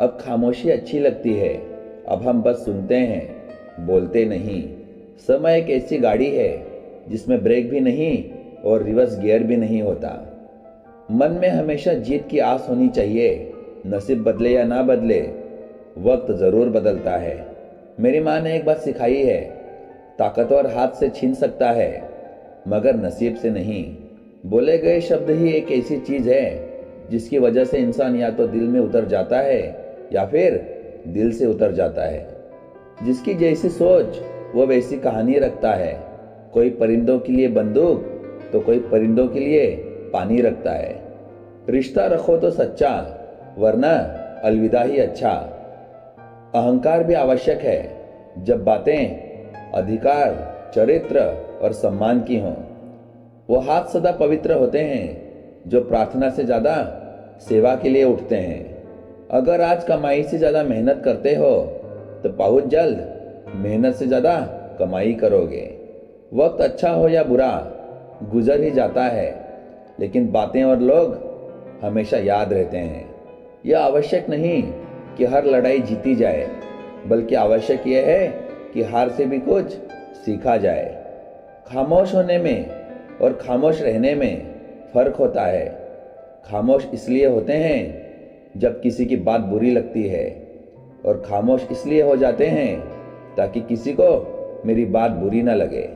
अब खामोशी अच्छी लगती है। अब हम बस सुनते हैं, बोलते नहीं। समय एक ऐसी गाड़ी है जिसमें ब्रेक भी नहीं और रिवर्स गियर भी नहीं होता। मन में हमेशा जीत की आस होनी चाहिए। नसीब बदले या ना बदले, वक्त ज़रूर बदलता है। मेरी माँ ने एक बात सिखाई है, ताकतवर हाथ से छीन सकता है मगर नसीब से नहीं। बोले गए शब्द ही एक ऐसी चीज़ है जिसकी वजह से इंसान या तो दिल में उतर जाता है या फिर दिल से उतर जाता है। जिसकी जैसी सोच वो वैसी कहानी रखता है। कोई परिंदों के लिए बंदूक तो कोई परिंदों के लिए पानी रखता है। रिश्ता रखो तो सच्चा, वरना अलविदा ही अच्छा। अहंकार भी आवश्यक है जब बातें अधिकार, चरित्र और सम्मान की हों। वो हाथ सदा पवित्र होते हैं जो प्रार्थना से ज़्यादा सेवा के लिए उठते हैं। अगर आज कमाई से ज़्यादा मेहनत करते हो तो बहुत जल्द मेहनत से ज़्यादा कमाई करोगे। वक्त अच्छा हो या बुरा गुजर ही जाता है, लेकिन बातें और लोग हमेशा याद रहते हैं। यह आवश्यक नहीं कि हर लड़ाई जीती जाए, बल्कि आवश्यक यह है कि हार से भी कुछ सीखा जाए। खामोश होने में और खामोश रहने में फर्क होता है। खामोश इसलिए होते हैं जब किसी की बात बुरी लगती है, और खामोश इसलिए हो जाते हैं ताकि किसी को मेरी बात बुरी ना लगे।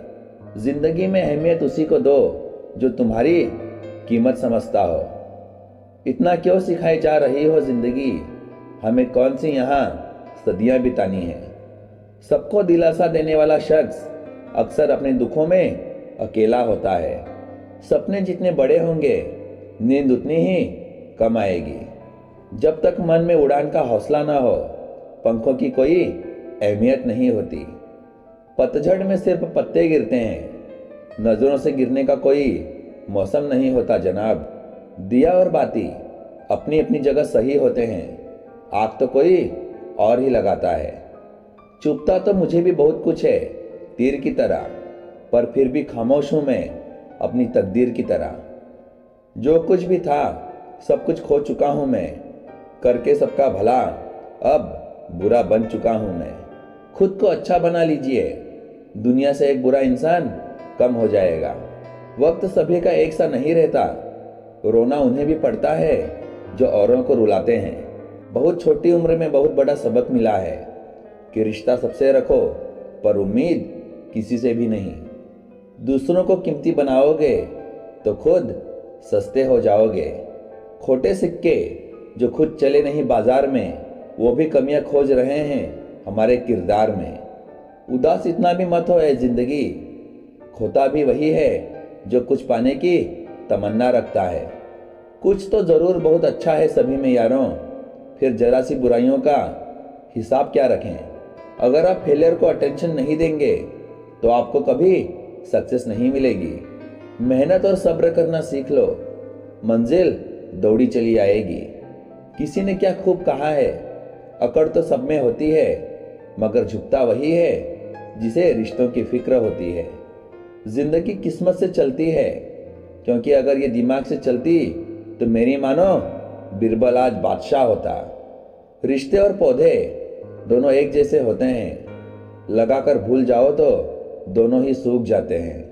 जिंदगी में अहमियत उसी को दो जो तुम्हारी कीमत समझता हो। इतना क्यों सिखाई जा रही हो जिंदगी, हमें कौन सी यहाँ सदियां बितानी है। सबको दिलासा देने वाला शख्स अक्सर अपने दुखों में अकेला होता है। सपने जितने बड़े होंगे नींद उतनी ही कम आएगी। जब तक मन में उड़ान का हौसला ना हो, पंखों की कोई अहमियत नहीं होती। पतझड़ में सिर्फ पत्ते गिरते हैं, नजरों से गिरने का कोई मौसम नहीं होता जनाब। दिया और बाती अपनी अपनी जगह सही होते हैं, आग तो कोई और ही लगाता है। चुपता तो मुझे भी बहुत कुछ है तीर की तरह, पर फिर भी खामोश हूं मैं अपनी तकदीर की तरह। जो कुछ भी था सब कुछ खो चुका हूं मैं, करके सबका भला अब बुरा बन चुका हूं मैं। खुद को अच्छा बना लीजिए, दुनिया से एक बुरा इंसान कम हो जाएगा। वक्त सभी का एक सा नहीं रहता, रोना उन्हें भी पड़ता है जो औरों को रुलाते हैं। बहुत छोटी उम्र में बहुत बड़ा सबक मिला है कि रिश्ता सबसे रखो पर उम्मीद किसी से भी नहीं। दूसरों को कीमती बनाओगे तो खुद सस्ते हो जाओगे। खोटे सिक्के जो खुद चले नहीं बाजार में, वो भी कमियां खोज रहे हैं हमारे किरदार में। उदास इतना भी मत हो ऐ जिंदगी, खोता भी वही है जो कुछ पाने की तमन्ना रखता है। कुछ तो जरूर बहुत अच्छा है सभी में यारों, फिर जरा सी बुराइयों का हिसाब क्या रखें। अगर आप फेलियर को अटेंशन नहीं देंगे तो आपको कभी सक्सेस नहीं मिलेगी। मेहनत और सब्र करना सीख लो, मंजिल दौड़ी चली आएगी। किसी ने क्या खूब कहा है, अकड़ तो सब में होती है, मगर झुकता वही है जिसे रिश्तों की फिक्र होती है। जिंदगी किस्मत से चलती है, क्योंकि अगर ये दिमाग से चलती तो मेरी मानो बिरबल आज बादशाह होता। रिश्ते और पौधे दोनों एक जैसे होते हैं, लगाकर भूल जाओ तो दोनों ही सूख जाते हैं।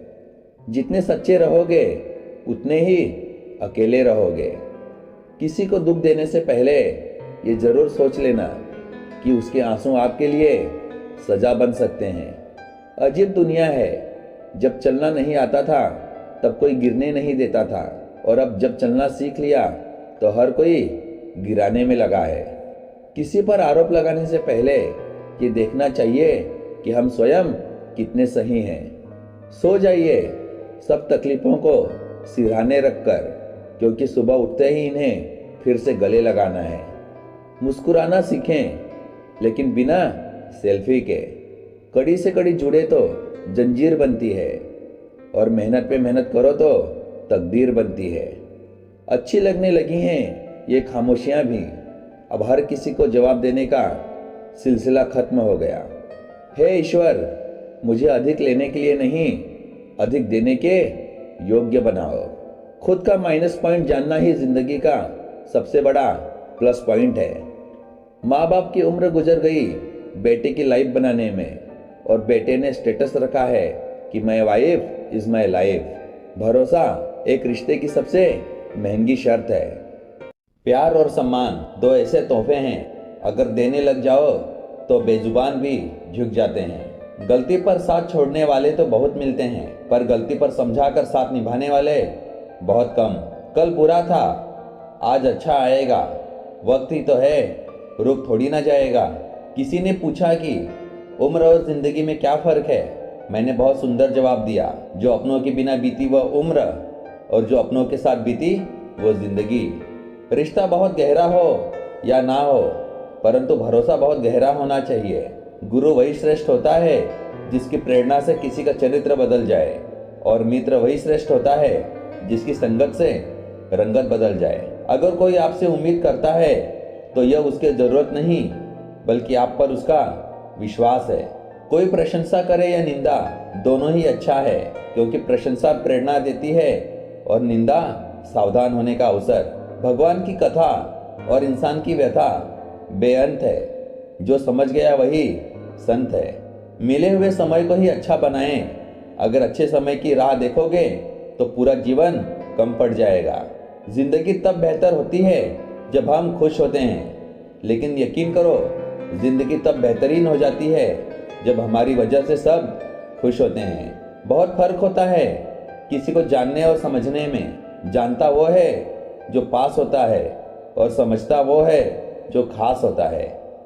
जितने सच्चे रहोगे उतने ही अकेले रहोगे। किसी को दुख देने से पहले ये जरूर सोच लेना कि उसके आंसू आपके लिए सजा बन सकते हैं। अजीब दुनिया है, जब चलना नहीं आता था तब कोई गिरने नहीं देता था, और अब जब चलना सीख लिया तो हर कोई गिराने में लगा है। किसी पर आरोप लगाने से पहले ये देखना चाहिए कि हम स्वयं कितने सही हैं। सो जाइए सब तकलीफों को सिरहाने रखकर, क्योंकि सुबह उठते ही इन्हें फिर से गले लगाना है। मुस्कुराना सीखें, लेकिन बिना सेल्फी के। कड़ी से कड़ी जुड़े तो जंजीर बनती है, और मेहनत पे मेहनत करो तो तकदीर बनती है। अच्छी लगने लगी हैं ये खामोशियां भी, अब हर किसी को जवाब देने का सिलसिला खत्म हो गया। हे ईश्वर, मुझे अधिक लेने के लिए नहीं, अधिक देने के योग्य बनाओ। खुद का माइनस पॉइंट जानना ही जिंदगी का सबसे बड़ा प्लस पॉइंट है। माँ बाप की उम्र गुजर गई बेटे की लाइफ बनाने में, और बेटे ने स्टेटस रखा है कि my wife is my life. भरोसा एक रिश्ते की सबसे महंगी शर्त है। प्यार और सम्मान दो ऐसे तोहफे हैं, अगर देने लग जाओ तो बेजुबान भी झुक जाते हैं। गलती पर साथ छोड़ने वाले तो बहुत मिलते हैं, पर गलती पर समझाकर साथ निभाने वाले बहुत कम। कल बुरा था, आज अच्छा आएगा, वक्त ही तो है, रुक थोड़ी ना जाएगा। किसी ने पूछा कि उम्र और जिंदगी में क्या फर्क है? मैंने बहुत सुंदर जवाब दिया, जो अपनों के बिना बीती वह उम्र, और जो अपनों के साथ बीती वो जिंदगी। रिश्ता बहुत गहरा हो या ना हो, परंतु भरोसा बहुत गहरा होना चाहिए। गुरु वही श्रेष्ठ होता है जिसकी प्रेरणा से किसी का चरित्र बदल जाए, और मित्र वही श्रेष्ठ होता है जिसकी संगत से रंगत बदल जाए। अगर कोई आपसे उम्मीद करता है तो यह उसके जरूरत नहीं, बल्कि आप पर उसका विश्वास है। कोई प्रशंसा करे या निंदा, दोनों ही अच्छा है, क्योंकि प्रशंसा प्रेरणा देती है और निंदा सावधान होने का अवसर। भगवान की कथा और इंसान की व्यथा बेअंत है, जो समझ गया वही संत है। मिले हुए समय को ही अच्छा बनाएं। अगर अच्छे समय की राह देखोगे तो पूरा जीवन कम पड़ जाएगा। जिंदगी तब बेहतर होती है जब हम खुश होते हैं, लेकिन यकीन करो जिंदगी तब बेहतरीन हो जाती है जब हमारी वजह से सब खुश होते हैं। बहुत फर्क होता है किसी को जानने और समझने में। जानता वो है जो पास होता है, और समझता वो है जो खास होता है।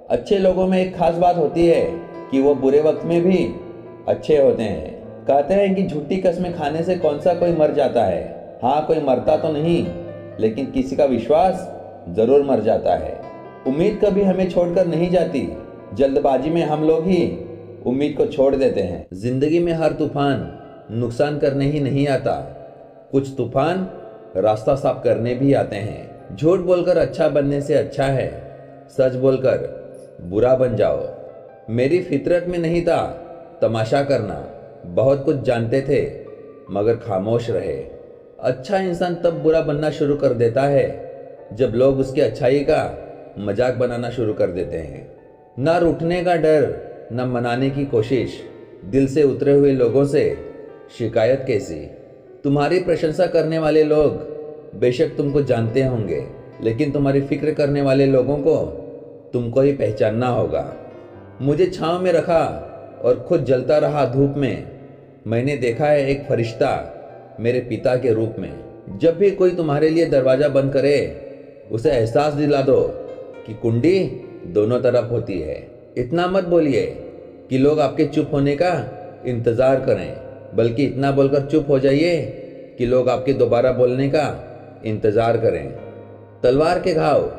अच्छे लोगों में एक खास बात होती है कि वो बुरे वक्त में भी अच्छे होते हैं। कहते हैं कि झूठी कस्में खाने से कौन सा कोई मर जाता है। हाँ, कोई मरता तो नहीं, लेकिन किसी का विश्वास जरूर मर जाता है। उम्मीद कभी हमें छोड़कर नहीं जाती, जल्दबाजी में हम लोग ही उम्मीद को छोड़ देते हैं। जिंदगी में हर तूफान नुकसान करने ही नहीं आता, कुछ तूफान रास्ता साफ करने भी आते हैं। झूठ बोलकर अच्छा बनने से अच्छा है सच बोलकर बुरा बन जाओ। मेरी फितरत में नहीं था तमाशा करना, बहुत कुछ जानते थे मगर खामोश रहे। अच्छा इंसान तब बुरा बनना शुरू कर देता है जब लोग उसकी अच्छाई का मजाक बनाना शुरू कर देते हैं। ना रूठने का डर, न मनाने की कोशिश, दिल से उतरे हुए लोगों से शिकायत कैसी। तुम्हारी प्रशंसा करने वाले लोग बेशक तुमको जानते होंगे, लेकिन तुम्हारी फिक्र करने वाले लोगों को तुमको ही पहचानना होगा। मुझे छांव में रखा और खुद जलता रहा धूप में। मैंने देखा है एक फरिश्ता मेरे पिता के रूप में। जब भी कोई तुम्हारे लिए दरवाजा बंद करे, उसे एहसास दिला दो कि कुंडी दोनों तरफ होती है। इतना मत बोलिए कि लोग आपके चुप होने का इंतजार करें, बल्कि इतना बोलकर चुप हो जाइए कि लोग आपके दोबारा बोलने का इंतजार करें। तलवार के घाव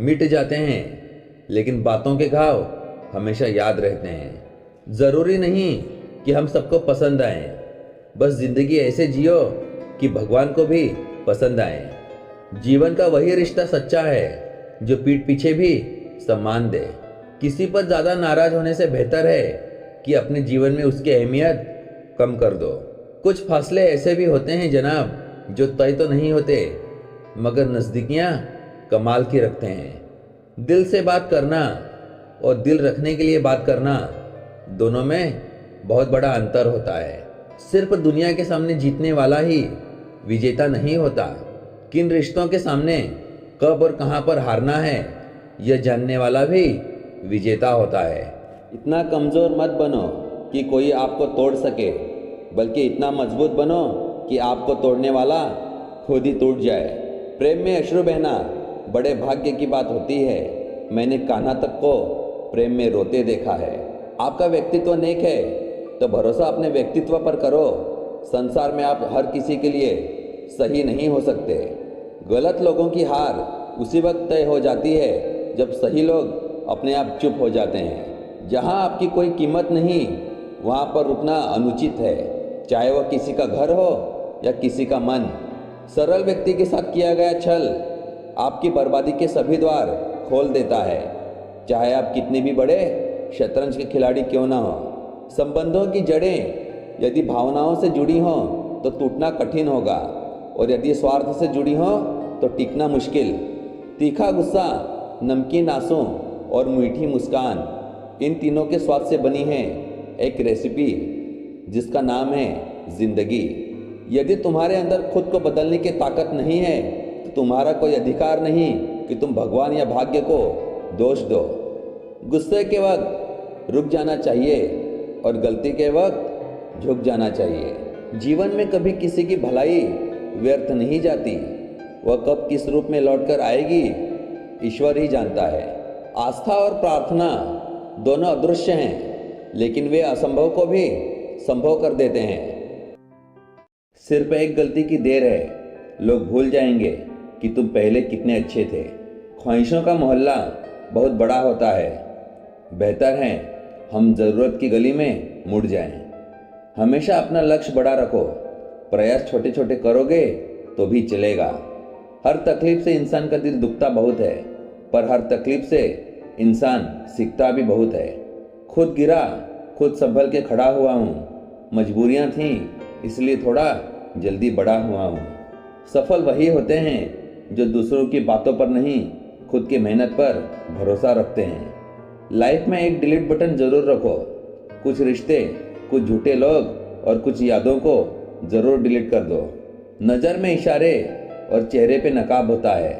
मिट जाते हैं, लेकिन बातों के घाव हमेशा याद रहते हैं। जरूरी नहीं कि हम सबको पसंद आए, बस जिंदगी ऐसे जियो कि भगवान को भी पसंद आए। जीवन का वही रिश्ता सच्चा है जो पीठ पीछे भी सम्मान दे। किसी पर ज्यादा नाराज होने से बेहतर है कि अपने जीवन में उसकी अहमियत कम कर दो। कुछ फासले ऐसे भी होते हैं जनाब, जो तय तो नहीं होते मगर नजदीकियां कमाल की रखते हैं। दिल से बात करना और दिल रखने के लिए बात करना, दोनों में बहुत बड़ा अंतर होता है। सिर्फ दुनिया के सामने जीतने वाला ही विजेता नहीं होता, किन रिश्तों के सामने कब और कहां पर हारना है यह जानने वाला भी विजेता होता है। इतना कमजोर मत बनो कि कोई आपको तोड़ सके, बल्कि इतना मजबूत बनो कि आपको तोड़ने वाला खुद ही टूट जाए। प्रेम में अश्रु बहना बड़े भाग्य की बात होती है। मैंने कान्हा तक को प्रेम में रोते देखा है। आपका व्यक्तित्व नेक है तो भरोसा अपने व्यक्तित्व पर करो। संसार में आप हर किसी के लिए सही नहीं हो सकते। गलत लोगों की हार उसी वक्त तय हो जाती है जब सही लोग अपने आप चुप हो जाते हैं। जहां आपकी कोई कीमत नहीं, वहां पर रुकना अनुचित है, चाहे वह किसी का घर हो या किसी का मन। सरल व्यक्ति के साथ किया गया छल आपकी बर्बादी के सभी द्वार खोल देता है, चाहे आप कितने भी बड़े शतरंज के खिलाड़ी क्यों ना हो। संबंधों की जड़ें यदि भावनाओं से जुड़ी हों तो टूटना कठिन होगा, और यदि स्वार्थ से जुड़ी हों तो टिकना मुश्किल। तीखा गुस्सा, नमकीन आंसू, और मीठी मुस्कान, इन तीनों के स्वाद से बनी है एक रेसिपी जिसका नाम है जिंदगी। यदि तुम्हारे अंदर खुद को बदलने की ताकत नहीं है तो तुम्हारा कोई अधिकार नहीं कि तुम भगवान या भाग्य को दोष दो। गुस्से के वक्त रुक जाना चाहिए और गलती के वक्त झुक जाना चाहिए। जीवन में कभी किसी की भलाई व्यर्थ नहीं जाती, वह कब किस रूप में लौटकर आएगी ईश्वर ही जानता है। आस्था और प्रार्थना दोनों अदृश्य हैं, लेकिन वे असंभव को भी संभव कर देते हैं। सिर्फ एक गलती की देर है, लोग भूल जाएंगे कि तुम पहले कितने अच्छे थे। ख्वाहिशों का मोहल्ला बहुत बड़ा होता है, बेहतर है हम ज़रूरत की गली में मुड़ जाएं। हमेशा अपना लक्ष्य बड़ा रखो, प्रयास छोटे छोटे करोगे तो भी चलेगा। हर तकलीफ से इंसान का दिल दुखता बहुत है, पर हर तकलीफ से इंसान सीखता भी बहुत है। खुद गिरा, खुद संभल के खड़ा हुआ हूँ। मजबूरियाँ थीं इसलिए थोड़ा जल्दी बड़ा हुआ हूँ। सफल वही होते हैं जो दूसरों की बातों पर नहीं, खुद की मेहनत पर भरोसा रखते हैं। लाइफ में एक डिलीट बटन जरूर रखो। कुछ रिश्ते, कुछ झूठे लोग और कुछ यादों को जरूर डिलीट कर दो। नज़र में इशारे और चेहरे पे नकाब होता है।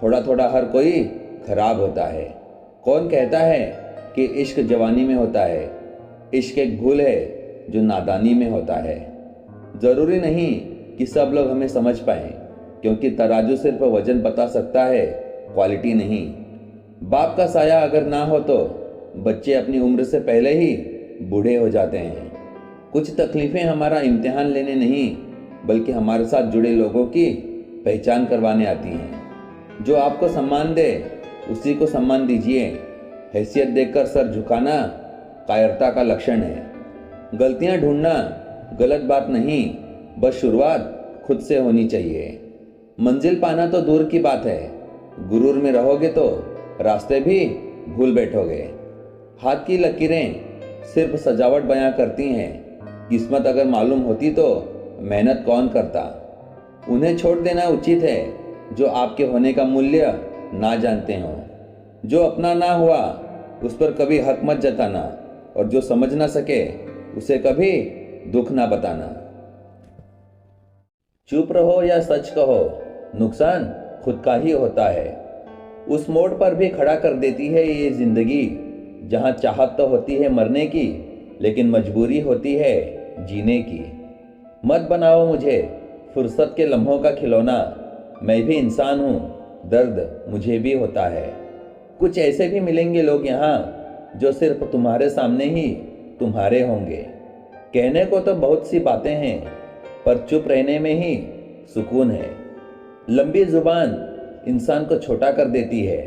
थोड़ा थोड़ा हर कोई खराब होता है। कौन कहता है कि इश्क जवानी में होता है? इश्क एक भूल है जो नादानी में होता है। ज़रूरी नहीं कि सब लोग हमें समझ पाएं, क्योंकि तराजू सिर्फ वजन बता सकता है, क्वालिटी नहीं। बाप का साया अगर ना हो तो बच्चे अपनी उम्र से पहले ही बूढ़े हो जाते हैं। कुछ तकलीफ़ें हमारा इम्तिहान लेने नहीं, बल्कि हमारे साथ जुड़े लोगों की पहचान करवाने आती हैं। जो आपको सम्मान दे उसी को सम्मान दीजिए। हैसियत देखकर सर झुकाना कायरता का लक्षण है। गलतियां ढूंढना गलत बात नहीं, बस शुरुआत खुद से होनी चाहिए। मंजिल पाना तो दूर की बात है, गुरूर में रहोगे तो रास्ते भी भूल बैठोगे। हाथ की लकीरें सिर्फ सजावट बयां करती हैं। किस्मत अगर मालूम होती तो मेहनत कौन करता। उन्हें छोड़ देना उचित है जो आपके होने का मूल्य ना जानते हो। जो अपना ना हुआ उस पर कभी हक मत जताना, और जो समझ ना सके उसे कभी दुख ना बताना। चुप रहो या सच कहो, नुकसान खुद का ही होता है। उस मोड़ पर भी खड़ा कर देती है ये जिंदगी, जहां चाहत तो होती है मरने की, लेकिन मजबूरी होती है जीने की। मत बनाओ मुझे फुर्सत के लम्हों का खिलौना, मैं भी इंसान हूँ, दर्द मुझे भी होता है। कुछ ऐसे भी मिलेंगे लोग यहाँ जो सिर्फ तुम्हारे सामने ही तुम्हारे होंगे। कहने को तो बहुत सी बातें हैं, पर चुप रहने में ही सुकून है। लंबी जुबान इंसान को छोटा कर देती है।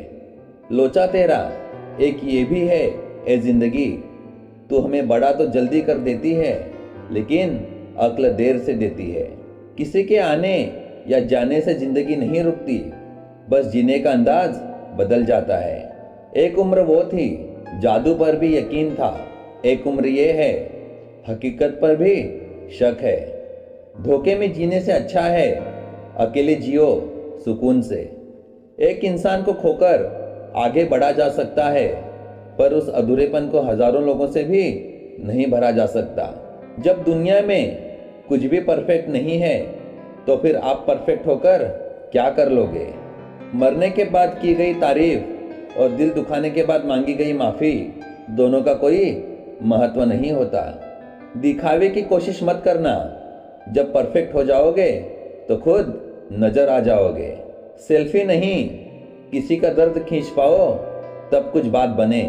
लोचा तेरा एक ये भी है ए जिंदगी, तू हमें बड़ा तो जल्दी कर देती है, लेकिन अक्ल देर से देती है। किसी के आने या जाने से जिंदगी नहीं रुकती, बस जीने का अंदाज बदल जाता है। एक उम्र वो थी जादू पर भी यकीन था, एक उम्र ये है हकीकत पर भी शक है। धोखे में जीने से अच्छा है अकेले जियो सुकून से। एक इंसान को खोकर आगे बढ़ा जा सकता है, पर उस अधूरेपन को हजारों लोगों से भी नहीं भरा जा सकता। जब दुनिया में कुछ भी परफेक्ट नहीं है, तो फिर आप परफेक्ट होकर क्या कर लोगे? मरने के बाद की गई तारीफ और दिल दुखाने के बाद मांगी गई माफ़ी, दोनों का कोई महत्व नहीं होता। दिखावे की कोशिश मत करना, जब परफेक्ट हो जाओगे तो खुद नजर आ जाओगे। सेल्फी नहीं, किसी का दर्द खींच पाओ तब कुछ बात बने।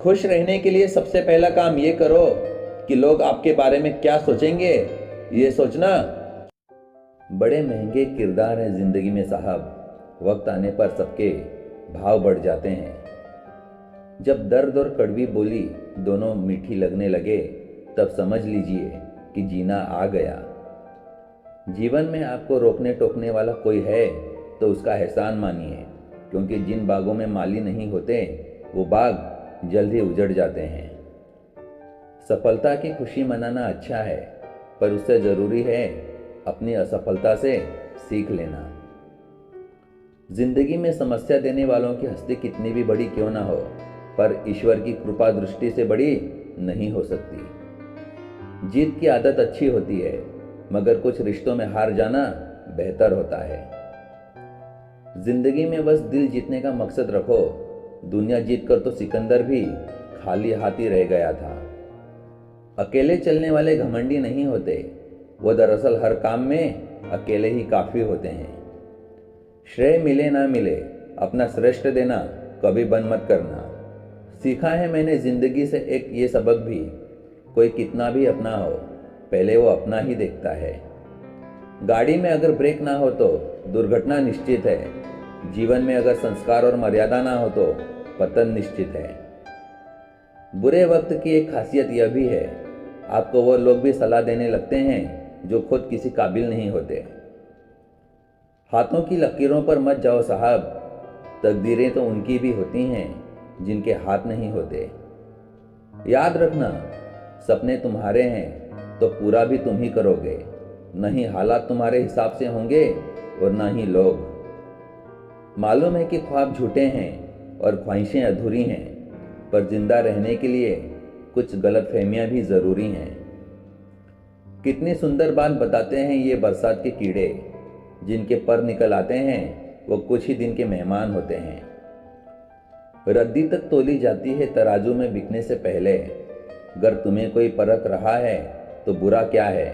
खुश रहने के लिए सबसे पहला काम ये करो कि लोग आपके बारे में क्या सोचेंगे, ये सोचना। बड़े महंगे किरदार हैं जिंदगी में साहब, वक्त आने पर सबके भाव बढ़ जाते हैं। जब दर्द और कड़वी बोली दोनों मीठी लगने लगे, तब समझ लीजिए कि जीना आ गया। जीवन में आपको रोकने टोकने वाला कोई है तो उसका एहसान मानिए, क्योंकि जिन बागों में माली नहीं होते वो बाग जल्द ही उजड़ जाते हैं। सफलता की खुशी मनाना अच्छा है, पर उससे ज़रूरी है अपनी असफलता से सीख लेना। जिंदगी में समस्या देने वालों की हस्ती कितनी भी बड़ी क्यों ना हो, पर ईश्वर की कृपा दृष्टि से बड़ी नहीं हो सकती। जीत की आदत अच्छी होती है, मगर कुछ रिश्तों में हार जाना बेहतर होता है। जिंदगी में बस दिल जीतने का मकसद रखो। दुनिया जीतकर तो सिकंदर भी खाली हाथ ही रह गया था। अकेले चलने वाले घमंडी नहीं होते, वो दरअसल हर काम में अकेले ही काफी होते हैं। श्रेय मिले ना मिले, अपना श्रेष्ठ देना कभी बंद मत करना। सीखा है मैंने जिंदगी से एक ये सबक भी, कोई कितना भी अपना हो, पहले वो अपना ही देखता है। गाड़ी में अगर ब्रेक ना हो तो दुर्घटना निश्चित है। जीवन में अगर संस्कार और मर्यादा ना हो तो पतन निश्चित है। बुरे वक्त की एक खासियत यह भी है, आपको वो लोग भी सलाह देने लगते हैं जो खुद किसी काबिल नहीं होते। हाथों की लकीरों पर मत जाओ साहब, तकदीरें तो उनकी भी होती हैं जिनके हाथ नहीं होते। याद रखना, सपने तुम्हारे हैं तो पूरा भी तुम ही करोगे। नहीं हालात तुम्हारे हिसाब से होंगे और ना ही लोग। मालूम है कि ख्वाब झूठे हैं और ख्वाहिशें अधूरी हैं, पर जिंदा रहने के लिए कुछ गलतफहमियां भी जरूरी हैं। कितनी सुंदर बात बताते हैं ये बरसात के कीड़े, जिनके पर निकल आते हैं वो कुछ ही दिन के मेहमान होते हैं। रद्दी तक तोली जाती है तराजू में बिकने से पहले। अगर तुम्हें कोई परख रहा है तो बुरा क्या है।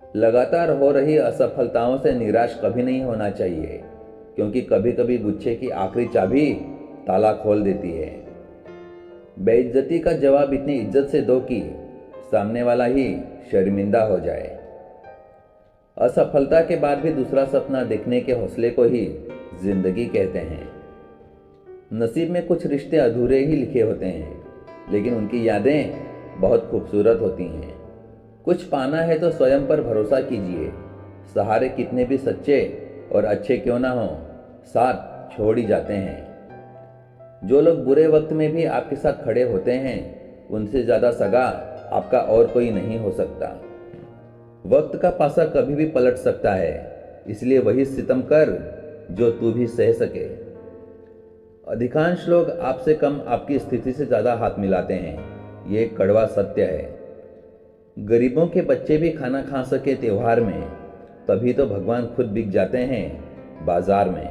लगातार हो रही असफलताओं से निराश कभी नहीं होना चाहिए, क्योंकि कभी कभी गुच्छे की आखिरी चाबी ताला खोल देती है। बेइज्जती का जवाब इतनी इज्जत से दो कि सामने वाला ही शर्मिंदा हो जाए। असफलता के बाद भी दूसरा सपना देखने के हौसले को ही जिंदगी कहते हैं। नसीब में कुछ रिश्ते अधूरे ही लिखे होते हैं, लेकिन उनकी यादें बहुत खूबसूरत होती हैं। कुछ पाना है तो स्वयं पर भरोसा कीजिए। सहारे कितने भी सच्चे और अच्छे क्यों ना हो, साथ छोड़ ही जाते हैं। जो लोग बुरे वक्त में भी आपके साथ खड़े होते हैं, उनसे ज्यादा सगा आपका और कोई नहीं हो सकता। वक्त का पासा कभी भी पलट सकता है, इसलिए वही सितम कर जो तू भी सह सके। अधिकांश लोग आपसे कम आपकी स्थिति से ज्यादा हाथ मिलाते हैं, ये एक कड़वा सत्य है। गरीबों के बच्चे भी खाना खा सके त्योहार में, तभी तो भगवान खुद बिक जाते हैं बाजार में।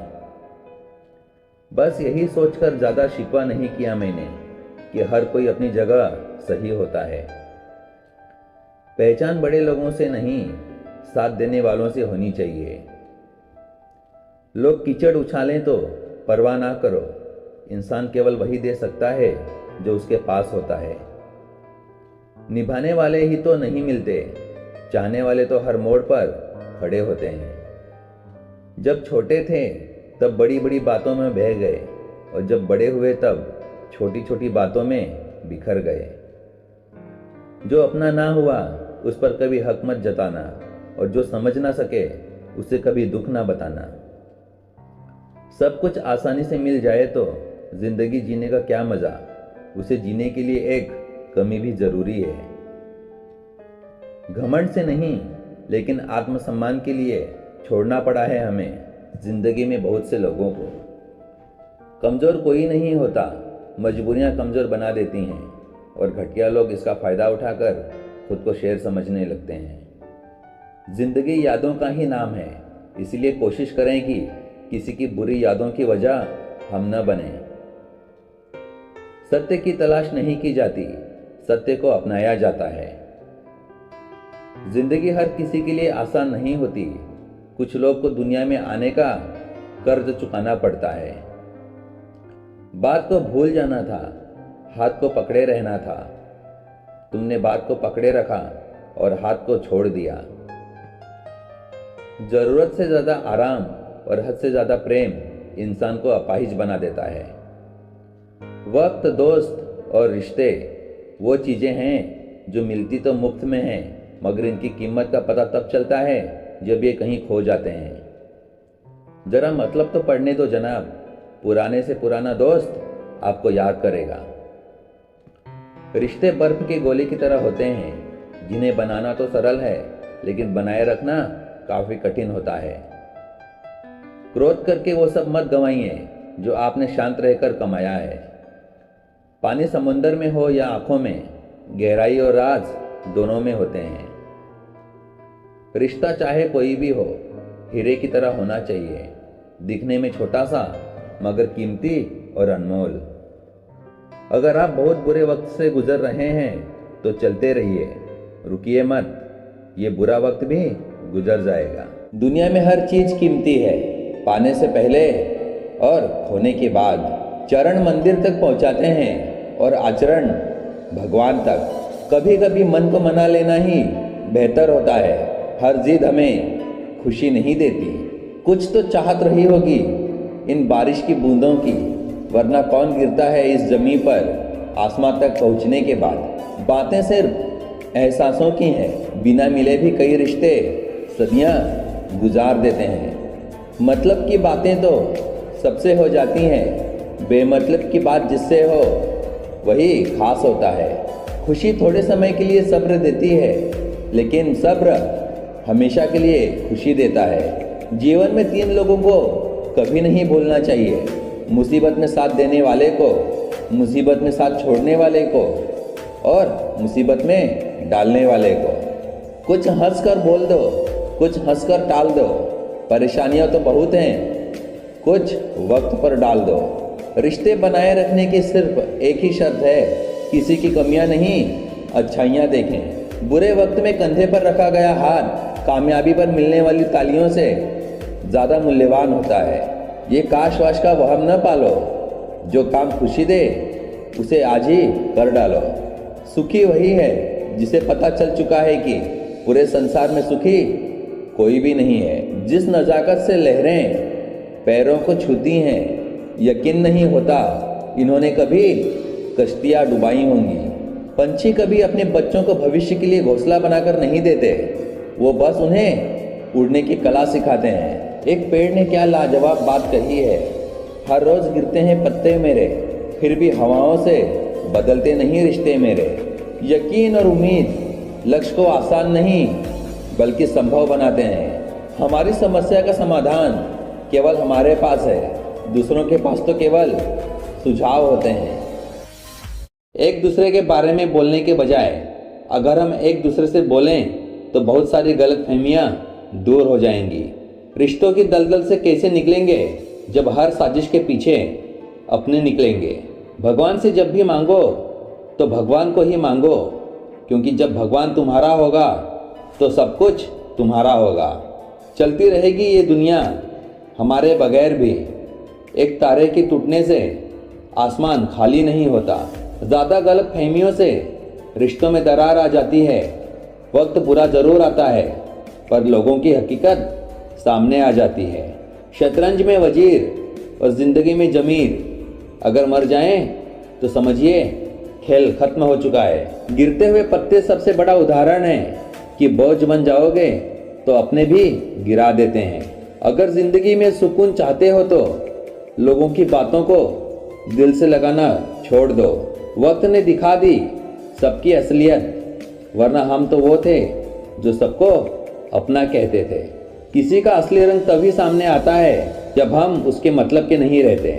बस यही सोचकर ज्यादा शिकवा नहीं किया मैंने कि हर कोई अपनी जगह सही होता है। पहचान बड़े लोगों से नहीं, साथ देने वालों से होनी चाहिए। लोग कीचड़ उछालें तो परवाह ना करो, इंसान केवल वही दे सकता है जो उसके पास होता है। निभाने वाले ही तो नहीं मिलते, चाहने वाले तो हर मोड़ पर खड़े होते हैं। जब छोटे थे तब बड़ी बड़ी बातों में बह गए, और जब बड़े हुए तब छोटी छोटी बातों में बिखर गए। जो अपना ना हुआ उस पर कभी हक मत जताना, और जो समझ ना सके उसे कभी दुख ना बताना। सब कुछ आसानी से मिल जाए तो जिंदगी जीने का क्या मजा, उसे जीने के लिए एक कमी भी जरूरी है। घमंड से नहीं, लेकिन आत्मसम्मान के लिए छोड़ना पड़ा है हमें जिंदगी में बहुत से लोगों को। कमजोर कोई नहीं होता, मजबूरियां कमजोर बना देती हैं, और घटिया लोग इसका फायदा उठाकर खुद को शेर समझने लगते हैं। जिंदगी यादों का ही नाम है, इसलिए कोशिश करें कि किसी की बुरी यादों की वजह हम न बने। सत्य की तलाश नहीं की जाती, सत्य को अपनाया जाता है। जिंदगी हर किसी के लिए आसान नहीं होती। कुछ लोग को दुनिया में आने का कर्ज चुकाना पड़ता है। बात को भूल जाना था, हाथ को पकड़े रहना था। तुमने बात को पकड़े रखा और हाथ को छोड़ दिया। जरूरत से ज्यादा आराम और हद से ज्यादा प्रेम इंसान को अपाहिज बना देता है। वक्त, दोस्त और रिश्ते वो चीजें हैं जो मिलती तो मुफ्त में हैं, मगर इनकी कीमत का पता तब चलता है जब ये कहीं खो जाते हैं। जरा मतलब तो पढ़ने दो जनाब, पुराने से पुराना दोस्त आपको याद करेगा। रिश्ते बर्फ के गोले की तरह होते हैं, जिन्हें बनाना तो सरल है, लेकिन बनाए रखना काफी कठिन होता है। क्रोध करके वो सब मत गंवाइए जो आपने शांत रहकर कमाया है। पानी समुंदर में हो या आंखों में, गहराई और राज दोनों में होते हैं। रिश्ता चाहे कोई भी हो, हीरे की तरह होना चाहिए, दिखने में छोटा सा मगर कीमती और अनमोल। अगर आप बहुत बुरे वक्त से गुजर रहे हैं तो चलते रहिए, रुकिए मत, ये बुरा वक्त भी गुजर जाएगा। दुनिया में हर चीज कीमती है, पाने से पहले और खोने के बाद। चरण मंदिर तक पहुंचाते हैं और आचरण भगवान तक। कभी कभी मन को मना लेना ही बेहतर होता है। हर जिद हमें खुशी नहीं देती। कुछ तो चाहत रही होगी इन बारिश की बूंदों की, वरना कौन गिरता है इस जमीन पर आसमां तक पहुंचने के बाद। बातें सिर्फ एहसासों की हैं, बिना मिले भी कई रिश्ते सदियां गुजार देते हैं। मतलब की बातें तो सबसे हो जाती हैं, बेमतलब की बात जिससे हो वही खास होता है। खुशी थोड़े समय के लिए सब्र देती है, लेकिन सब्र हमेशा के लिए खुशी देता है। जीवन में 3 लोगों को कभी नहीं भूलना चाहिए, मुसीबत में साथ देने वाले को, मुसीबत में साथ छोड़ने वाले को और मुसीबत में डालने वाले को। कुछ हंसकर बोल दो, कुछ हंसकर टाल दो, परेशानियां तो बहुत हैं, कुछ वक्त पर डाल दो। रिश्ते बनाए रखने की सिर्फ एक ही शर्त है, किसी की कमियां नहीं, अच्छाइयां देखें। बुरे वक्त में कंधे पर रखा गया हाथ कामयाबी पर मिलने वाली तालियों से ज़्यादा मूल्यवान होता है। ये काश वाश का वहम न पालो, जो काम खुशी दे उसे आज ही कर डालो। सुखी वही है जिसे पता चल चुका है कि पूरे संसार में सुखी कोई भी नहीं है। जिस नज़ाकत से लहरें पैरों को छूती हैं, यकीन नहीं होता इन्होंने कभी कश्तियाँ डुबाई होंगी। पंछी कभी अपने बच्चों को भविष्य के लिए घोंसला बनाकर नहीं देते, वो बस उन्हें उड़ने की कला सिखाते हैं। एक पेड़ ने क्या लाजवाब बात कही है, हर रोज गिरते हैं पत्ते मेरे, फिर भी हवाओं से बदलते नहीं रिश्ते मेरे। यकीन और उम्मीद लक्ष्य को आसान नहीं बल्कि संभव बनाते हैं। हमारी समस्या का समाधान केवल हमारे पास है, दूसरों के पास तो केवल सुझाव होते हैं। एक दूसरे के बारे में बोलने के बजाय अगर हम एक दूसरे से बोलें तो बहुत सारी गलतफहमियां दूर हो जाएंगी। रिश्तों की दलदल से कैसे निकलेंगे जब हर साजिश के पीछे अपने निकलेंगे। भगवान से जब भी मांगो तो भगवान को ही मांगो, क्योंकि जब भगवान तुम्हारा होगा तो सब कुछ तुम्हारा होगा। चलती रहेगी ये दुनिया हमारे बगैर भी। एक तारे के टूटने से आसमान खाली नहीं होता। ज़्यादा गलत फहमियों से रिश्तों में दरार आ जाती है। वक्त बुरा ज़रूर आता है, पर लोगों की हकीकत सामने आ जाती है। शतरंज में वजीर और ज़िंदगी में जमीर अगर मर जाएं तो समझिए खेल खत्म हो चुका है। गिरते हुए पत्ते सबसे बड़ा उदाहरण है कि बोझ बन जाओगे तो अपने भी गिरा देते हैं। अगर ज़िंदगी में सुकून चाहते हो तो लोगों की बातों को दिल से लगाना छोड़ दो। वक्त ने दिखा दी सबकी असलियत, वरना हम तो वो थे जो सबको अपना कहते थे। किसी का असली रंग तभी सामने आता है जब हम उसके मतलब के नहीं रहते।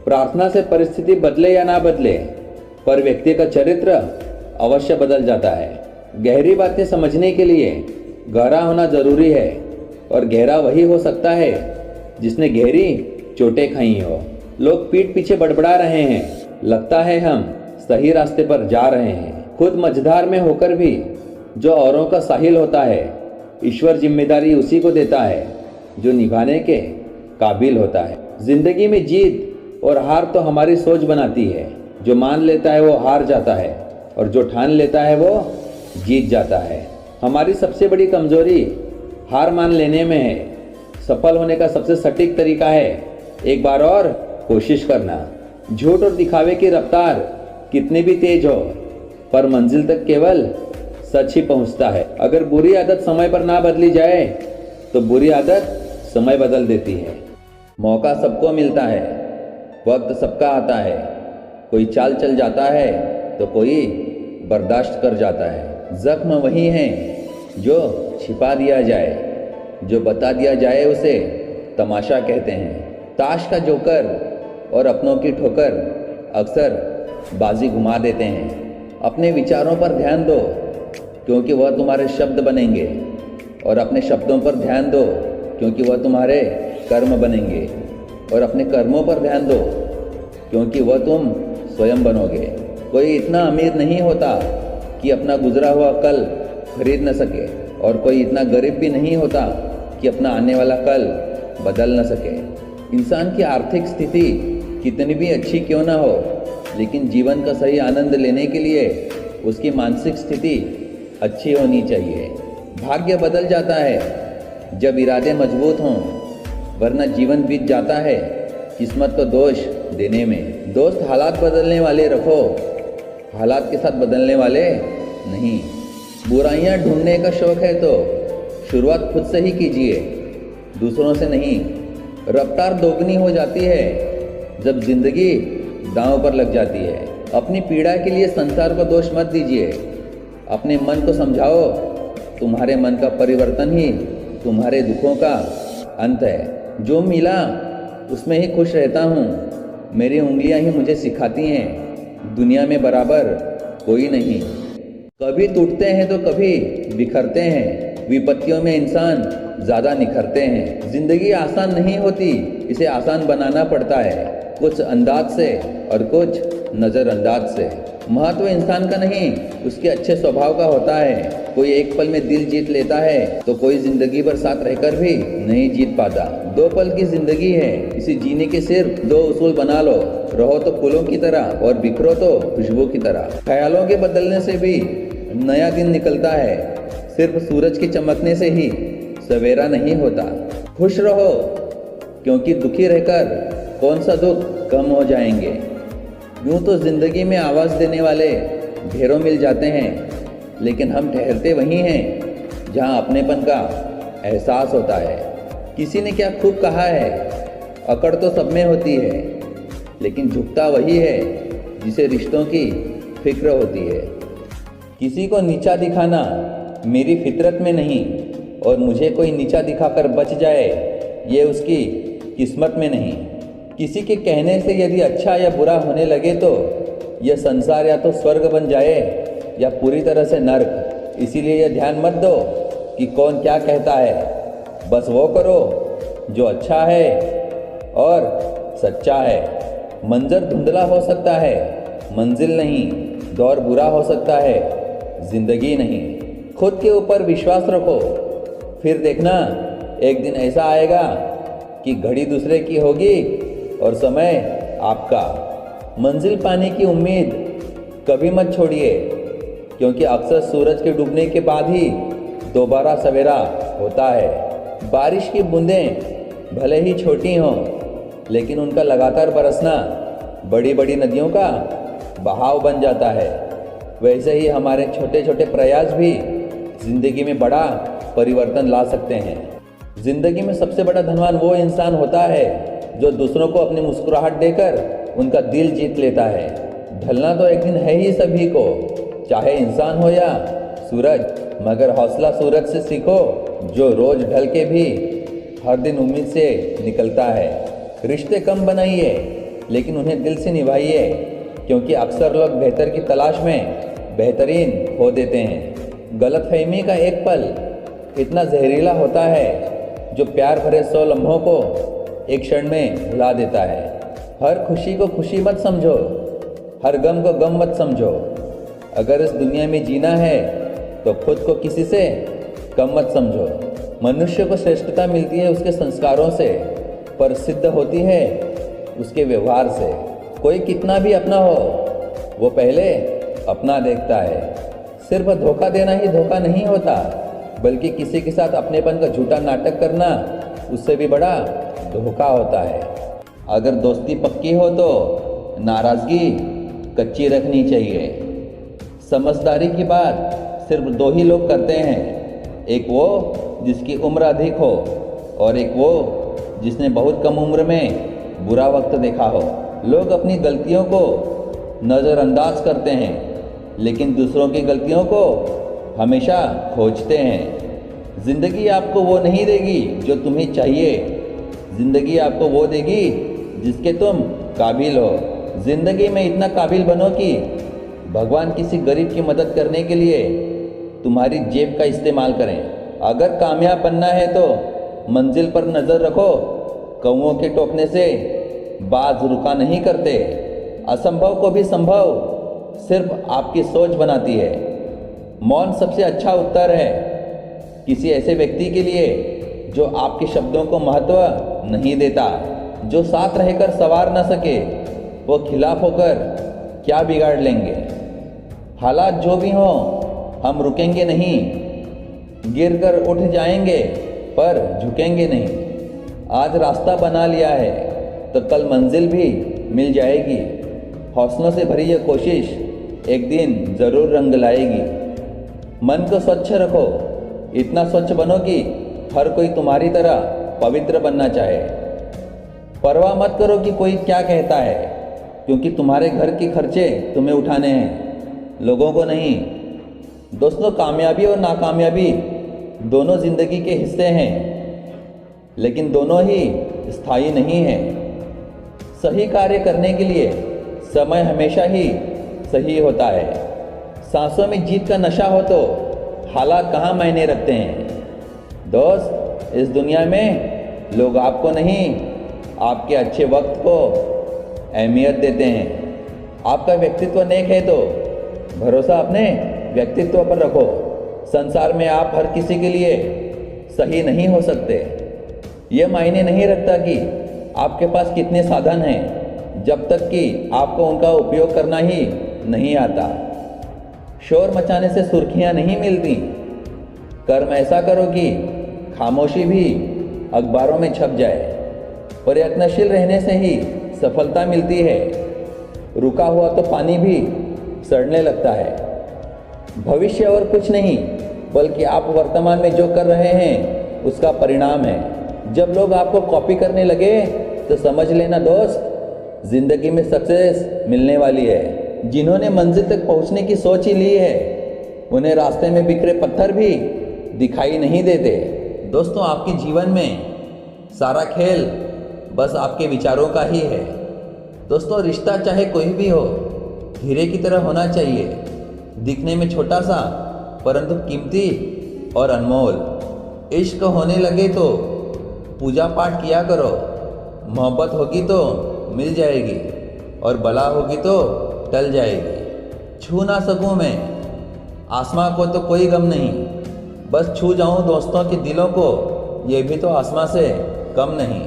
प्रार्थना से परिस्थिति बदले या ना बदले, पर व्यक्ति का चरित्र अवश्य बदल जाता है। गहरी बातें समझने के लिए गहरा होना जरूरी है, और गहरा वही हो सकता है जिसने गहरी चोटें खाई हो। लोग पीठ पीछे बड़बड़ा रहे हैं, लगता है हम सही रास्ते पर जा रहे हैं। खुद मझधार में होकर भी जो औरों का साहिल होता है, ईश्वर जिम्मेदारी उसी को देता है जो निभाने के काबिल होता है। जिंदगी में जीत और हार तो हमारी सोच बनाती है। जो मान लेता है वो हार जाता है, और जो ठान लेता है वो जीत जाता है। हमारी सबसे बड़ी कमजोरी हार मान लेने में है। सफल होने का सबसे सटीक तरीका है एक बार और कोशिश करना। झूठ और दिखावे की रफ्तार कितनी भी तेज हो, पर मंजिल तक केवल सच ही पहुंचता है। अगर बुरी आदत समय पर ना बदली जाए तो बुरी आदत समय बदल देती है। मौका सबको मिलता है, वक्त सबका आता है। कोई चाल चल जाता है तो कोई बर्दाश्त कर जाता है। जख्म वही है जो छिपा दिया जाए, जो बता दिया जाए उसे तमाशा कहते हैं। ताश का जोकर और अपनों की ठोकर अक्सर बाजी घुमा देते हैं। अपने विचारों पर ध्यान दो क्योंकि वह तुम्हारे शब्द बनेंगे, और अपने शब्दों पर ध्यान दो क्योंकि वह तुम्हारे कर्म बनेंगे, और अपने कर्मों पर ध्यान दो क्योंकि वह तुम स्वयं बनोगे। कोई इतना अमीर नहीं होता कि अपना गुजरा हुआ कल खरीद न सके, और कोई इतना गरीब भी नहीं होता कि अपना आने वाला कल बदल न सके। इंसान की आर्थिक स्थिति कितनी भी अच्छी क्यों ना हो, लेकिन जीवन का सही आनंद लेने के लिए उसकी मानसिक स्थिति अच्छी होनी चाहिए। भाग्य बदल जाता है जब इरादे मजबूत हों, वरना जीवन बीत जाता है किस्मत को दोष देने में। दोस्त हालात बदलने वाले रखो, हालात के साथ बदलने वाले नहीं। बुराइयां ढूंढने का शौक है तो शुरुआत खुद से ही कीजिए, दूसरों से नहीं। रफ्तार दोगुनी हो जाती है जब जिंदगी दांव पर लग जाती है। अपनी पीड़ा के लिए संसार को दोष मत दीजिए, अपने मन को समझाओ। तुम्हारे मन का परिवर्तन ही तुम्हारे दुखों का अंत है। जो मिला उसमें ही खुश रहता हूँ, मेरी उंगलियां ही मुझे सिखाती हैं दुनिया में बराबर कोई नहीं। कभी टूटते हैं तो कभी बिखरते हैं, विपत्तियों में इंसान ज़्यादा निखरते हैं। जिंदगी आसान नहीं होती, इसे आसान बनाना पड़ता है, कुछ अंदाज से और कुछ नज़रअंदाज से। महत्व इंसान का नहीं, उसके अच्छे स्वभाव का होता है। कोई एक पल में दिल जीत लेता है तो कोई जिंदगी भर साथ रहकर भी नहीं जीत पाता। 2 पल की जिंदगी है, इसे जीने के सिर्फ 2 उसूल बना लो। रहो तो फूलों की तरह और बिखरो तो खुशबू की तरह। ख्यालों के बदलने से भी नया दिन निकलता है, सिर्फ सूरज के चमकने से ही सवेरा नहीं होता। खुश रहो क्योंकि दुखी रहकर कौन सा दुख कम हो जाएंगे। यूँ तो जिंदगी में आवाज़ देने वाले ढेरों मिल जाते हैं, लेकिन हम ठहरते वहीं हैं जहाँ अपनेपन का एहसास होता है। किसी ने क्या खूब कहा है, अकड़ तो सब में होती है, लेकिन झुकता वही है जिसे रिश्तों की फिक्र होती है। किसी को नीचा दिखाना मेरी फितरत में नहीं, और मुझे कोई नीचा दिखाकर बच जाए ये उसकी किस्मत में नहीं। किसी के कहने से यदि अच्छा या बुरा होने लगे तो यह संसार या तो स्वर्ग बन जाए या पूरी तरह से नर्क। इसीलिए यह ध्यान मत दो कि कौन क्या कहता है, बस वो करो जो अच्छा है और सच्चा है। मंजर धुंधला हो सकता है, मंजिल नहीं। दौर बुरा हो सकता है, जिंदगी नहीं। खुद के ऊपर विश्वास रखो, फिर देखना एक दिन ऐसा आएगा कि घड़ी दूसरे की होगी और समय आपका। मंजिल पाने की उम्मीद कभी मत छोड़िए, क्योंकि अक्सर सूरज के डूबने के बाद ही दोबारा सवेरा होता है। बारिश की बूंदें भले ही छोटी हों, लेकिन उनका लगातार बरसना बड़ी बड़ी नदियों का बहाव बन जाता है। वैसे ही हमारे छोटे छोटे प्रयास भी जिंदगी में बड़ा परिवर्तन ला सकते हैं। जिंदगी में सबसे बड़ा धनवान वो इंसान होता है जो दूसरों को अपनी मुस्कुराहट देकर उनका दिल जीत लेता है। ढलना तो एक दिन है ही सभी को, चाहे इंसान हो या सूरज, मगर हौसला सूरज से सीखो जो रोज ढल के भी हर दिन उम्मीद से निकलता है। रिश्ते कम बनाइए लेकिन उन्हें दिल से निभाइए, क्योंकि अक्सर लोग बेहतर की तलाश में बेहतरीन खो देते हैं। गलतफहमी का एक पल इतना जहरीला होता है जो प्यार भरे 100 लम्हों को एक क्षण में भुला देता है। हर खुशी को खुशी मत समझो, हर गम को गम मत समझो। अगर इस दुनिया में जीना है तो खुद को किसी से कम मत समझो। मनुष्य को श्रेष्ठता मिलती है उसके संस्कारों से, पर सिद्ध होती है उसके व्यवहार से। कोई कितना भी अपना हो, वो पहले अपना देखता है। सिर्फ धोखा देना ही धोखा नहीं होता, बल्कि किसी के साथ अपनेपन का झूठा नाटक करना उससे भी बड़ा धोखा होता है। अगर दोस्ती पक्की हो तो नाराज़गी कच्ची रखनी चाहिए। समझदारी की बात सिर्फ 2 ही लोग करते हैं, एक वो जिसकी उम्र अधिक हो और एक वो जिसने बहुत कम उम्र में बुरा वक्त देखा हो। लोग अपनी गलतियों को नज़रअंदाज करते हैं, लेकिन दूसरों की गलतियों को हमेशा खोजते हैं। ज़िंदगी आपको वो नहीं देगी जो तुम्हें चाहिए, जिंदगी आपको वो देगी जिसके तुम काबिल हो। जिंदगी में इतना काबिल बनो कि भगवान किसी गरीब की मदद करने के लिए तुम्हारी जेब का इस्तेमाल करें। अगर कामयाब बनना है तो मंजिल पर नज़र रखो। कौओं के टोकने से बाज रुका नहीं करते। असंभव को भी संभव सिर्फ आपकी सोच बनाती है। मौन सबसे अच्छा उत्तर है किसी ऐसे व्यक्ति के लिए जो आपके शब्दों को महत्व नहीं देता, जो साथ रहकर सवार न सके, वो खिलाफ होकर क्या बिगाड़ लेंगे। हालात जो भी हों, हम रुकेंगे नहीं, गिरकर उठ जाएंगे पर झुकेंगे नहीं। आज रास्ता बना लिया है तो कल मंजिल भी मिल जाएगी। हौसलों से भरी यह कोशिश एक दिन ज़रूर रंग लाएगी। मन को स्वच्छ रखो, इतना स्वच्छ बनो कि हर कोई तुम्हारी तरह पवित्र बनना चाहे। परवाह मत करो कि कोई क्या कहता है, क्योंकि तुम्हारे घर के खर्चे तुम्हें उठाने हैं, लोगों को नहीं। दोस्तों, कामयाबी और नाकामयाबी दोनों ज़िंदगी के हिस्से हैं, लेकिन दोनों ही स्थायी नहीं हैं। सही कार्य करने के लिए समय हमेशा ही सही होता है। सांसों में जीत का नशा हो तो हालात कहाँ मायने रखते हैं। दोस्त, इस दुनिया में लोग आपको नहीं, आपके अच्छे वक्त को अहमियत देते हैं। आपका व्यक्तित्व नेक है तो भरोसा अपने व्यक्तित्व पर रखो। संसार में आप हर किसी के लिए सही नहीं हो सकते। यह मायने नहीं रखता कि आपके पास कितने साधन हैं, जब तक कि आपको उनका उपयोग करना ही नहीं आता। शोर मचाने से सुर्खियां नहीं मिलती। कर्म ऐसा करो कि खामोशी भी अखबारों में छप जाए। प्रयत्नशील रहने से ही सफलता मिलती है। रुका हुआ तो पानी भी सड़ने लगता है। भविष्य और कुछ नहीं, बल्कि आप वर्तमान में जो कर रहे हैं उसका परिणाम है। जब लोग आपको कॉपी करने लगे तो समझ लेना दोस्त, जिंदगी में सक्सेस मिलने वाली है। जिन्होंने मंजिल तक पहुंचने की सोच ही ली है, उन्हें रास्ते में बिखरे पत्थर भी दिखाई नहीं देते। दोस्तों, आपके जीवन में सारा खेल बस आपके विचारों का ही है। दोस्तों, रिश्ता चाहे कोई भी हो, हीरे की तरह होना चाहिए। दिखने में छोटा सा परंतु कीमती और अनमोल। इश्क होने लगे तो पूजा पाठ किया करो। मोहब्बत होगी तो मिल जाएगी और बला होगी तो टल जाएगी। छू ना सकूं मैं आसमां को तो कोई गम नहीं, बस छू जाऊं दोस्तों के दिलों को, ये भी तो आसमां से कम नहीं।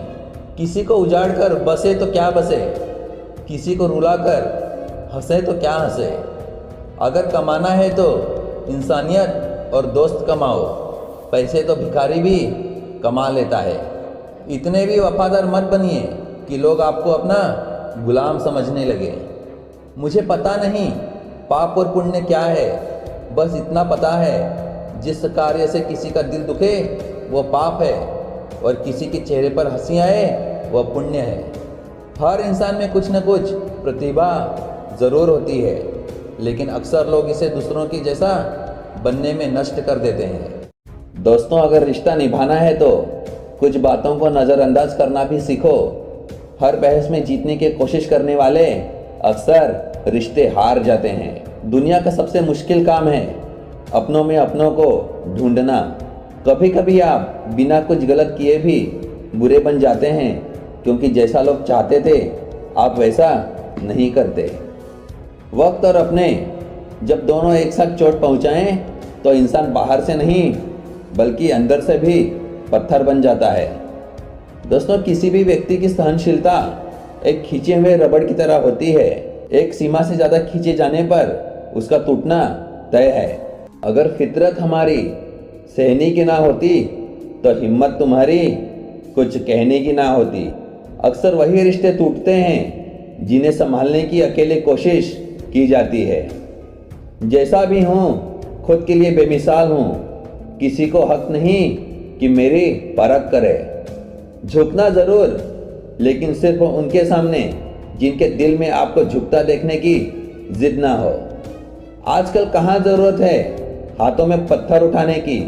किसी को उजाड़ कर बसे तो क्या बसे, किसी को रुला कर हंसे तो क्या हंसे। अगर कमाना है तो इंसानियत और दोस्त कमाओ, पैसे तो भिखारी भी कमा लेता है। इतने भी वफादार मत बनिए कि लोग आपको अपना गुलाम समझने लगे। मुझे पता नहीं पाप और पुण्य क्या है, बस इतना पता है जिस कार्य से किसी का दिल दुखे वो पाप है और किसी के चेहरे पर हंसी आए वह पुण्य है। हर इंसान में कुछ न कुछ प्रतिभा ज़रूर होती है, लेकिन अक्सर लोग इसे दूसरों की जैसा बनने में नष्ट कर देते हैं। दोस्तों, अगर रिश्ता निभाना है तो कुछ बातों को नज़रअंदाज करना भी सीखो। हर बहस में जीतने की कोशिश करने वाले अक्सर रिश्ते हार जाते हैं। दुनिया का सबसे मुश्किल काम है अपनों में अपनों को ढूंढना। कभी कभी आप बिना कुछ गलत किए भी बुरे बन जाते हैं, क्योंकि जैसा लोग चाहते थे आप वैसा नहीं करते। वक्त और अपने जब दोनों एक साथ चोट पहुंचाएं तो इंसान बाहर से नहीं बल्कि अंदर से भी पत्थर बन जाता है। दोस्तों, किसी भी व्यक्ति की सहनशीलता एक खींचे हुए रबड़ की तरह होती है। एक सीमा से ज़्यादा खींचे जाने पर उसका टूटना तय है। अगर फितरत हमारी सहने की ना होती तो हिम्मत तुम्हारी कुछ कहने की ना होती। अक्सर वही रिश्ते टूटते हैं जिन्हें संभालने की अकेले कोशिश की जाती है। जैसा भी हूँ खुद के लिए बेमिसाल हूँ, किसी को हक नहीं कि मेरी परख करे। झुकना ज़रूर, लेकिन सिर्फ उनके सामने जिनके दिल में आपको झुकता देखने की जिद ना हो। आजकल कहाँ ज़रूरत है हाथों में पत्थर उठाने की,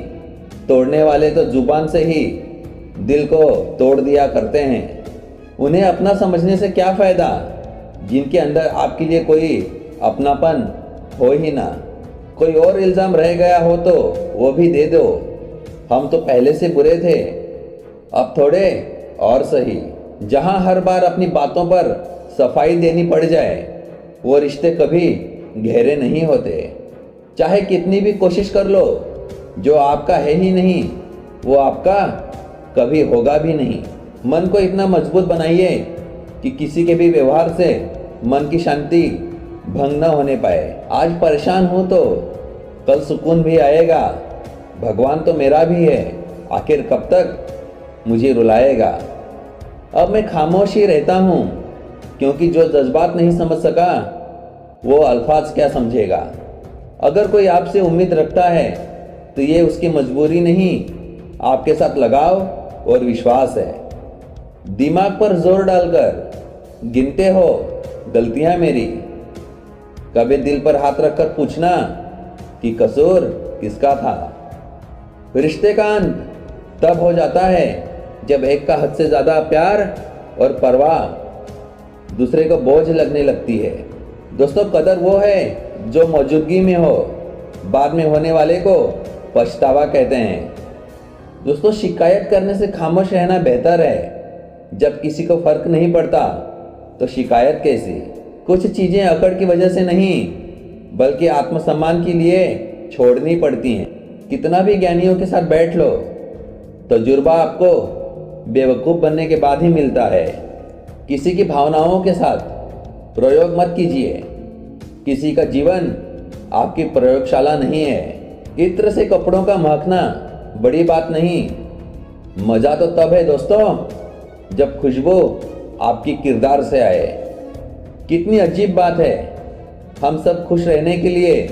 तोड़ने वाले तो जुबान से ही दिल को तोड़ दिया करते हैं। उन्हें अपना समझने से क्या फ़ायदा, जिनके अंदर आपके लिए कोई अपनापन हो ही ना। कोई और इल्ज़ाम रह गया हो तो वो भी दे दो। हम तो पहले से बुरे थे, अब थोड़े और सही। जहां हर बार अपनी बातों पर सफाई देनी पड़ जाए, वो रिश्ते कभी गहरे नहीं होते। चाहे कितनी भी कोशिश कर लो, जो आपका है ही नहीं वो आपका कभी होगा भी नहीं। मन को इतना मजबूत बनाइए कि किसी के भी व्यवहार से मन की शांति भंग न होने पाए। आज परेशान हूं तो कल सुकून भी आएगा। भगवान तो मेरा भी है, आखिर कब तक मुझे रुलाएगा। अब मैं खामोश ही रहता हूँ, क्योंकि जो जज्बात नहीं समझ सका वो अल्फाज क्या समझेगा। अगर कोई आपसे उम्मीद रखता है तो ये उसकी मजबूरी नहीं, आपके साथ लगाव और विश्वास है। दिमाग पर जोर डालकर गिनते हो गलतियां मेरी, कभी दिल पर हाथ रखकर पूछना कि कसूर किसका था। रिश्ते का अंत तब हो जाता है जब एक का हद से ज़्यादा प्यार और परवाह दूसरे को बोझ लगने लगती है। दोस्तों, कदर वो है जो मौजूदगी में हो, बाद में होने वाले को पछतावा कहते हैं। दोस्तों, शिकायत करने से खामोश रहना बेहतर है। जब किसी को फर्क नहीं पड़ता तो शिकायत कैसी। कुछ चीज़ें अकड़ की वजह से नहीं बल्कि आत्मसम्मान के लिए छोड़नी पड़ती हैं। कितना भी ज्ञानियों के साथ बैठ लो, तजुर्बा आपको बेवकूफ़ बनने के बाद ही मिलता है। किसी की भावनाओं के साथ प्रयोग मत कीजिए। किसी का जीवन आपकी प्रयोगशाला नहीं है। इत्र से कपड़ों का महकना बड़ी बात नहीं, मज़ा तो तब है दोस्तों जब खुशबू आपकी किरदार से आए। कितनी अजीब बात है, हम सब खुश रहने के लिए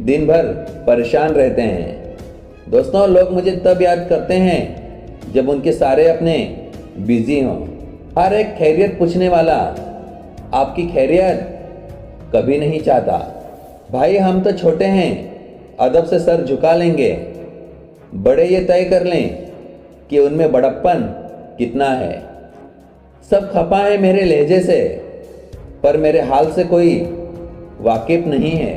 दिन भर परेशान रहते हैं। दोस्तों, लोग मुझे तब याद करते हैं जब उनके सारे अपने बिजी हों। हर एक खैरियत पूछने वाला आपकी खैरियत कभी नहीं चाहता। भाई, हम तो छोटे हैं, अदब से सर झुका लेंगे। बड़े ये तय कर लें कि उनमें बड़प्पन कितना है। सब खपा है मेरे लहजे से, पर मेरे हाल से कोई वाकिफ नहीं है।